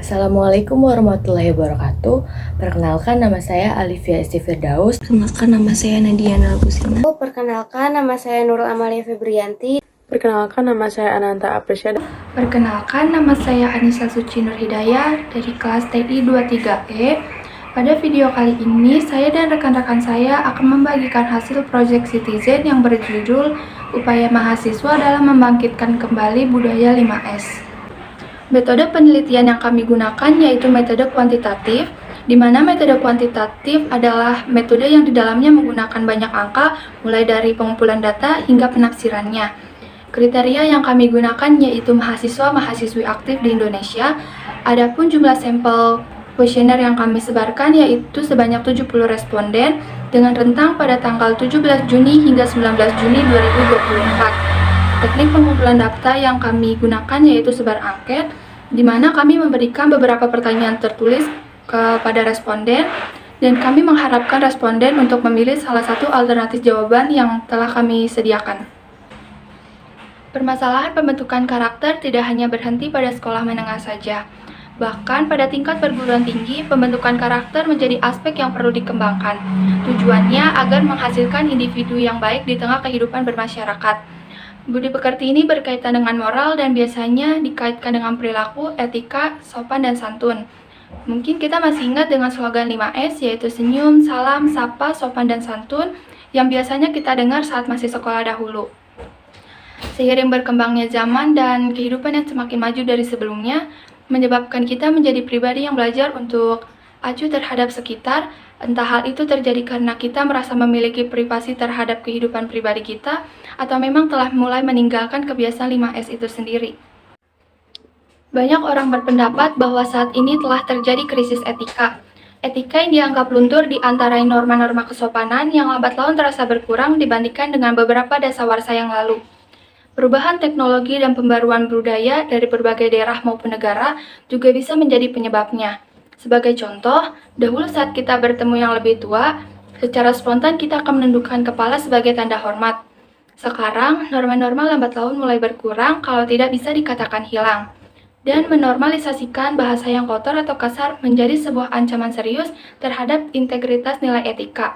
Assalamualaikum warahmatullahi wabarakatuh. Perkenalkan nama saya Alivia Esti Firdaus. Perkenalkan nama saya Nadia Nalbusina. Perkenalkan nama saya Nurul Amalia Febrianti. Perkenalkan nama saya Ananta Apresiada. Perkenalkan nama saya Anissa Suci Nur Hidayah dari kelas TI 23E. Pada video kali ini, saya dan rekan-rekan saya akan membagikan hasil proyek Citizen yang berjudul Upaya Mahasiswa dalam Membangkitkan Kembali Budaya 5S. Metode penelitian yang kami gunakan yaitu metode kuantitatif, di mana metode kuantitatif adalah metode yang di dalamnya menggunakan banyak angka, mulai dari pengumpulan data hingga penafsirannya. Kriteria yang kami gunakan yaitu mahasiswa-mahasiswi aktif di Indonesia. Adapun jumlah sampel kuesioner yang kami sebarkan yaitu sebanyak 70 responden dengan rentang pada tanggal 17 Juni hingga 19 Juni 2024. Teknik pengumpulan data yang kami gunakan yaitu sebar angket, di mana kami memberikan beberapa pertanyaan tertulis kepada responden, dan kami mengharapkan responden untuk memilih salah satu alternatif jawaban yang telah kami sediakan. Permasalahan pembentukan karakter tidak hanya berhenti pada sekolah menengah saja. Bahkan pada tingkat perguruan tinggi, pembentukan karakter menjadi aspek yang perlu dikembangkan. Tujuannya agar menghasilkan individu yang baik di tengah kehidupan bermasyarakat. Budi pekerti ini berkaitan dengan moral dan biasanya dikaitkan dengan perilaku, etika, sopan, dan santun. Mungkin kita masih ingat dengan slogan 5S yaitu senyum, salam, sapa, sopan, dan santun yang biasanya kita dengar saat masih sekolah dahulu. Seiring berkembangnya zaman dan kehidupan yang semakin maju dari sebelumnya, menyebabkan kita menjadi pribadi yang belajar untuk acuh terhadap sekitar, entah hal itu terjadi karena kita merasa memiliki privasi terhadap kehidupan pribadi kita, atau memang telah mulai meninggalkan kebiasaan 5S itu sendiri. Banyak orang berpendapat bahwa saat ini telah terjadi krisis etika. Etika yang dianggap luntur di antara norma-norma kesopanan yang lambat laun terasa berkurang dibandingkan dengan beberapa dasawarsa yang lalu. Perubahan teknologi dan pembaruan budaya dari berbagai daerah maupun negara juga bisa menjadi penyebabnya. Sebagai contoh, dahulu saat kita bertemu yang lebih tua, secara spontan kita akan menundukkan kepala sebagai tanda hormat. Sekarang, norma-norma lambat laun mulai berkurang kalau tidak bisa dikatakan hilang, dan menormalisasikan bahasa yang kotor atau kasar menjadi sebuah ancaman serius terhadap integritas nilai etika.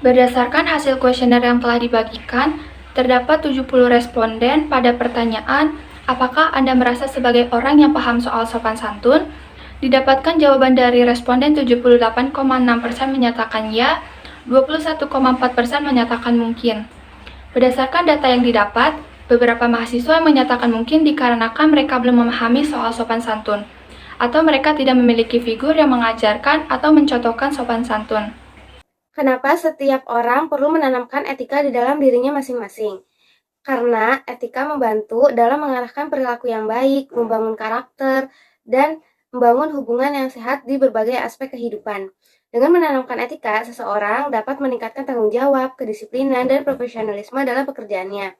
Berdasarkan hasil kuesioner yang telah dibagikan, terdapat 70 responden pada pertanyaan, apakah Anda merasa sebagai orang yang paham soal sopan santun? Didapatkan jawaban dari responden 78,6% menyatakan ya, 21,4% menyatakan mungkin. Berdasarkan data yang didapat, beberapa mahasiswa menyatakan mungkin dikarenakan mereka belum memahami soal sopan santun, atau mereka tidak memiliki figur yang mengajarkan atau mencontohkan sopan santun. Kenapa setiap orang perlu menanamkan etika di dalam dirinya masing-masing? Karena etika membantu dalam mengarahkan perilaku yang baik, membangun karakter, dan membangun hubungan yang sehat di berbagai aspek kehidupan. Dengan menanamkan etika, seseorang dapat meningkatkan tanggung jawab, kedisiplinan, dan profesionalisme dalam pekerjaannya.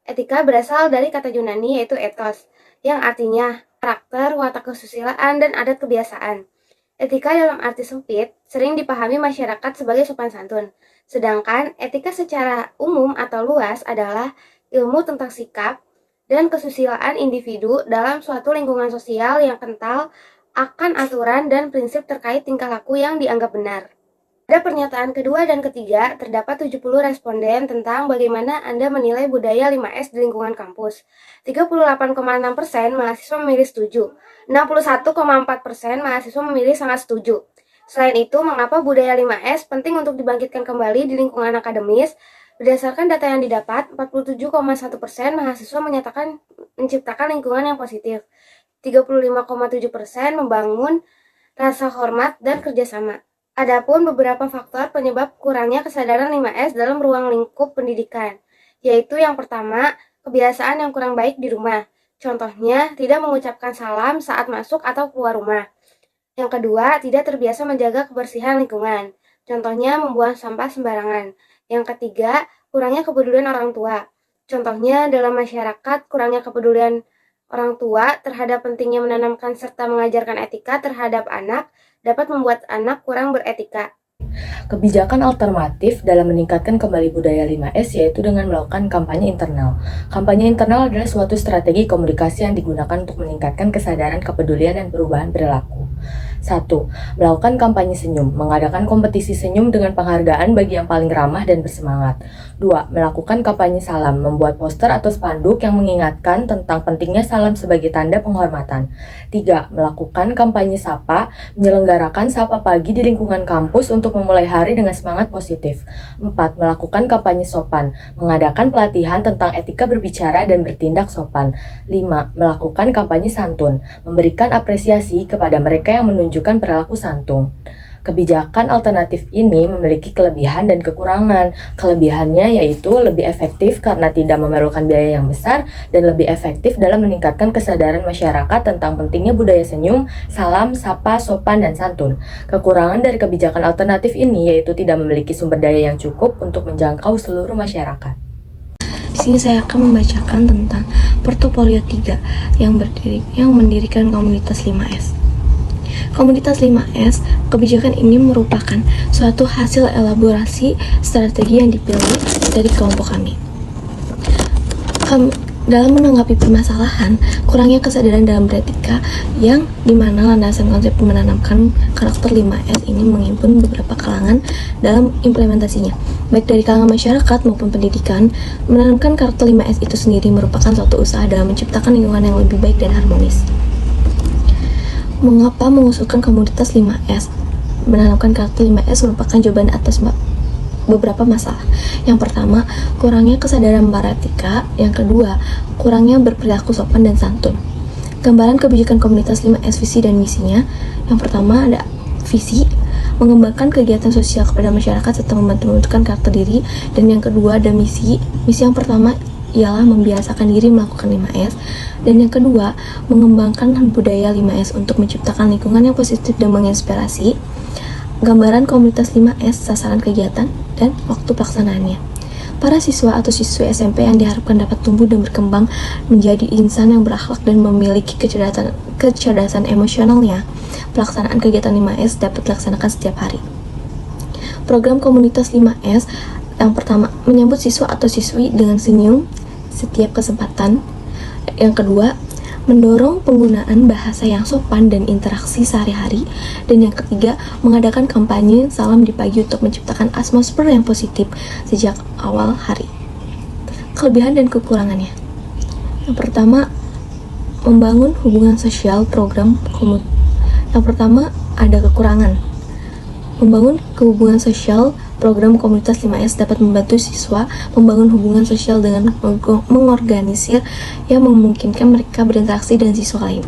Etika berasal dari kata Yunani yaitu ethos, yang artinya karakter, watak kesusilaan, dan adat kebiasaan. Etika dalam arti sempit sering dipahami masyarakat sebagai sopan santun, sedangkan etika secara umum atau luas adalah ilmu tentang sikap dan kesusilaan individu dalam suatu lingkungan sosial yang kental akan aturan dan prinsip terkait tingkah laku yang dianggap benar. Pada pernyataan kedua dan ketiga, terdapat 70 responden tentang bagaimana Anda menilai budaya 5S di lingkungan kampus. 38,6% mahasiswa memilih setuju, 61,4% mahasiswa memilih sangat setuju. Selain itu, mengapa budaya 5S penting untuk dibangkitkan kembali di lingkungan akademis? Berdasarkan data yang didapat, 47,1% mahasiswa menyatakan menciptakan lingkungan yang positif. 35,7% membangun rasa hormat dan kerjasama. Adapun beberapa faktor penyebab kurangnya kesadaran 5S dalam ruang lingkup pendidikan, yaitu yang pertama, kebiasaan yang kurang baik di rumah. Contohnya, tidak mengucapkan salam saat masuk atau keluar rumah. Yang kedua, tidak terbiasa menjaga kebersihan lingkungan. Contohnya, membuang sampah sembarangan. Yang ketiga, kurangnya kepedulian orang tua. Contohnya, dalam masyarakat, kurangnya kepedulian orang tua terhadap pentingnya menanamkan serta mengajarkan etika terhadap anak dapat membuat anak kurang beretika. Kebijakan alternatif dalam meningkatkan kembali budaya 5S yaitu dengan melakukan kampanye internal. Kampanye internal adalah suatu strategi komunikasi yang digunakan untuk meningkatkan kesadaran, kepedulian, dan perubahan perilaku. 1. Melakukan kampanye senyum, mengadakan kompetisi senyum dengan penghargaan bagi yang paling ramah dan bersemangat. 2. Melakukan kampanye salam, membuat poster atau spanduk yang mengingatkan tentang pentingnya salam sebagai tanda penghormatan. 3. Melakukan kampanye sapa, menyelenggarakan sapa pagi di lingkungan kampus untuk memulai hari dengan semangat positif. 4. Melakukan kampanye sopan, mengadakan pelatihan tentang etika berbicara dan bertindak sopan. 5. Melakukan kampanye santun, memberikan apresiasi kepada mereka yang menunjukkan perilaku santun. Kebijakan alternatif ini memiliki kelebihan dan kekurangan. Kelebihannya yaitu lebih efektif karena tidak memerlukan biaya yang besar dan lebih efektif dalam meningkatkan kesadaran masyarakat tentang pentingnya budaya senyum, salam, sapa, sopan, dan santun. Kekurangan dari kebijakan alternatif ini yaitu tidak memiliki sumber daya yang cukup untuk menjangkau seluruh masyarakat. Di sini saya akan membacakan tentang Portofolio 3 yang mendirikan komunitas 5S. Komunitas 5S, kebijakan ini merupakan suatu hasil elaborasi strategi yang dipilih dari kelompok kami. Dalam menanggapi permasalahan, kurangnya kesadaran dalam beretika yang dimana landasan konsep menanamkan karakter 5S ini menghimpun beberapa kalangan dalam implementasinya. Baik dari kalangan masyarakat maupun pendidikan, menanamkan karakter 5S itu sendiri merupakan suatu usaha dalam menciptakan lingkungan yang lebih baik dan harmonis. Mengapa mengusulkan komunitas 5S? Menanamkan karakter 5S merupakan jawaban atas beberapa masalah. Yang pertama, kurangnya kesadaran beretika. Yang kedua, kurangnya berperilaku sopan dan santun. Gambaran kebijakan komunitas 5S visi dan misinya. Yang pertama ada visi, mengembangkan kegiatan sosial kepada masyarakat serta membantu menentukan karakter diri. Dan yang kedua ada misi. Misi yang pertama ialah membiasakan diri melakukan 5S, dan yang kedua mengembangkan budaya 5S untuk menciptakan lingkungan yang positif dan menginspirasi. Gambaran komunitas 5S, sasaran kegiatan, dan waktu pelaksanaannya. Para siswa atau siswi SMP yang diharapkan dapat tumbuh dan berkembang menjadi insan yang berakhlak dan memiliki kecerdasan emosionalnya. Pelaksanaan kegiatan 5S dapat dilaksanakan setiap hari. Program komunitas 5S yang pertama, menyambut siswa atau siswi dengan senyum setiap kesempatan. Yang kedua, mendorong penggunaan bahasa yang sopan dan interaksi sehari-hari. Dan yang ketiga, mengadakan kampanye salam di pagi untuk menciptakan atmosfer yang positif sejak awal hari. Kelebihan dan kekurangannya. Yang pertama, membangun hubungan sosial program komunitas. Yang pertama, ada kekurangan. Membangun hubungan sosial program komunitas 5S dapat membantu siswa membangun hubungan sosial dengan mengorganisir yang memungkinkan mereka berinteraksi dengan siswa lain.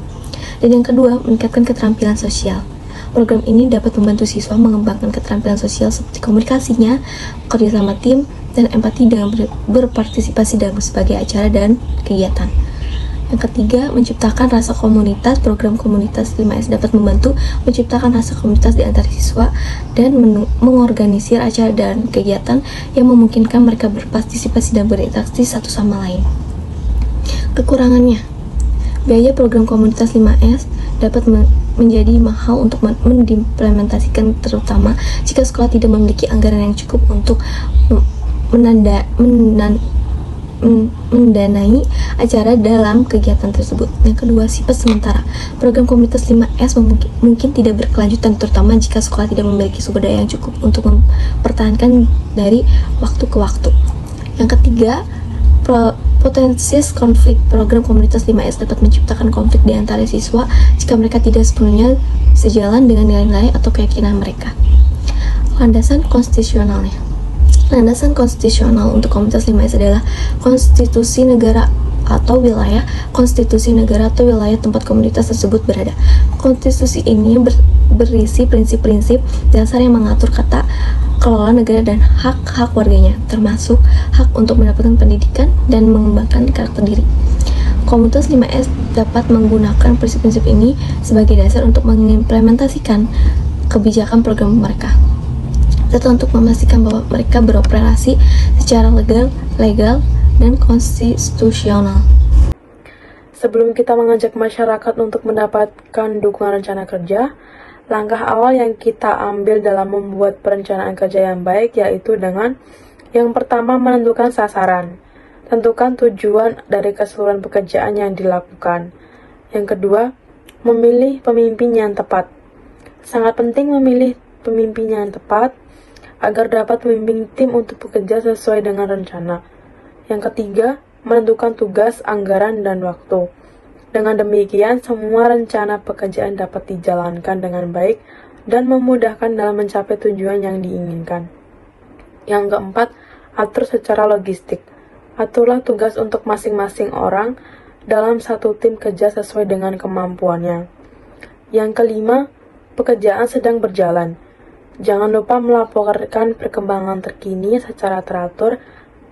Dan yang kedua, meningkatkan keterampilan sosial. Program ini dapat membantu siswa mengembangkan keterampilan sosial seperti komunikasinya, kerjasama tim, dan empati dengan berpartisipasi dalam berbagai acara dan kegiatan. Yang ketiga, menciptakan rasa komunitas. Program komunitas 5S dapat membantu menciptakan rasa komunitas di antara siswa dan mengorganisir acara dan kegiatan yang memungkinkan mereka berpartisipasi dan berinteraksi satu sama lain. Kekurangannya, biaya program komunitas 5S dapat menjadi mahal untuk mendimplementasikan, terutama jika sekolah tidak memiliki anggaran yang cukup untuk mendanai acara dalam kegiatan tersebut. Yang kedua, sifat sementara. Program komunitas 5S mungkin tidak berkelanjutan, terutama jika sekolah tidak memiliki sumber daya yang cukup untuk mempertahankan dari waktu ke waktu. Yang ketiga, potensi konflik. Program komunitas 5S dapat menciptakan konflik di antara siswa jika mereka tidak sepenuhnya sejalan dengan nilai-nilai atau keyakinan mereka. Landasan konstitusionalnya. Landasan konstitusional untuk komunitas 5S adalah konstitusi negara atau wilayah, konstitusi negara atau wilayah tempat komunitas tersebut berada. Konstitusi ini berisi prinsip-prinsip dasar yang mengatur tata kelola negara dan hak-hak warganya, termasuk hak untuk mendapatkan pendidikan dan mengembangkan karakter diri. Komunitas 5S dapat menggunakan prinsip-prinsip ini sebagai dasar untuk mengimplementasikan kebijakan program mereka, serta untuk memastikan bahwa mereka beroperasi secara legal, dan konstitusional. Sebelum kita mengajak masyarakat untuk mendapatkan dukungan rencana kerja, Langkah awal yang kita ambil dalam membuat perencanaan kerja yang baik yaitu dengan yang pertama menentukan sasaran. Tentukan tujuan dari keseluruhan pekerjaan yang dilakukan. Yang kedua, memilih pemimpin yang tepat. Sangat penting memilih pemimpin yang tepat agar dapat memimpin tim untuk bekerja sesuai dengan rencana. Yang ketiga, menentukan tugas, anggaran, dan waktu. Dengan demikian, semua rencana pekerjaan dapat dijalankan dengan baik dan memudahkan dalam mencapai tujuan yang diinginkan. Yang keempat, atur secara logistik. Aturlah tugas untuk masing-masing orang dalam satu tim kerja sesuai dengan kemampuannya. Yang kelima, pekerjaan sedang berjalan. Jangan lupa melaporkan perkembangan terkini secara teratur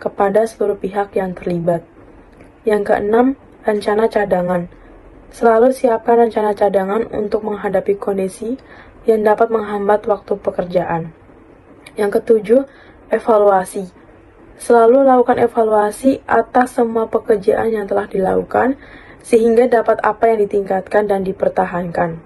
kepada seluruh pihak yang terlibat. Yang keenam, rencana cadangan. Selalu siapkan rencana cadangan untuk menghadapi kondisi yang dapat menghambat waktu pekerjaan. Yang ketujuh, evaluasi. Selalu lakukan evaluasi atas semua pekerjaan yang telah dilakukan, sehingga dapat apa yang ditingkatkan dan dipertahankan.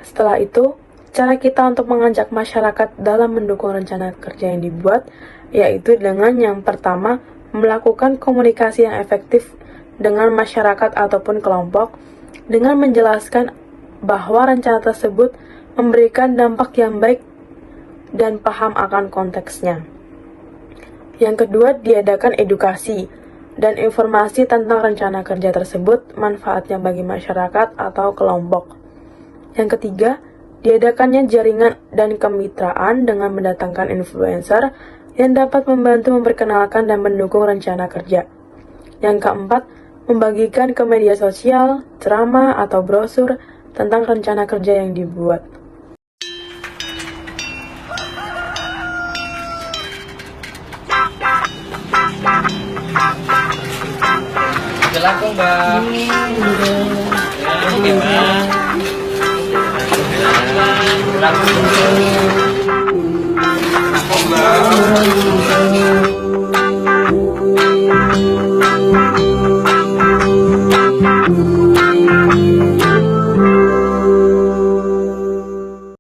Setelah itu, cara kita untuk mengajak masyarakat dalam mendukung rencana kerja yang dibuat, yaitu dengan yang pertama, melakukan komunikasi yang efektif dengan masyarakat ataupun kelompok, dengan menjelaskan bahwa rencana tersebut memberikan dampak yang baik dan paham akan konteksnya. Yang kedua, diadakan edukasi dan informasi tentang rencana kerja tersebut, manfaatnya bagi masyarakat atau kelompok. Yang ketiga, diadakannya jaringan dan kemitraan dengan mendatangkan influencer yang dapat membantu memperkenalkan dan mendukung rencana kerja. Yang keempat, membagikan ke media sosial, ceramah, atau brosur tentang rencana kerja yang dibuat. Silakan, Mbak. Silakan.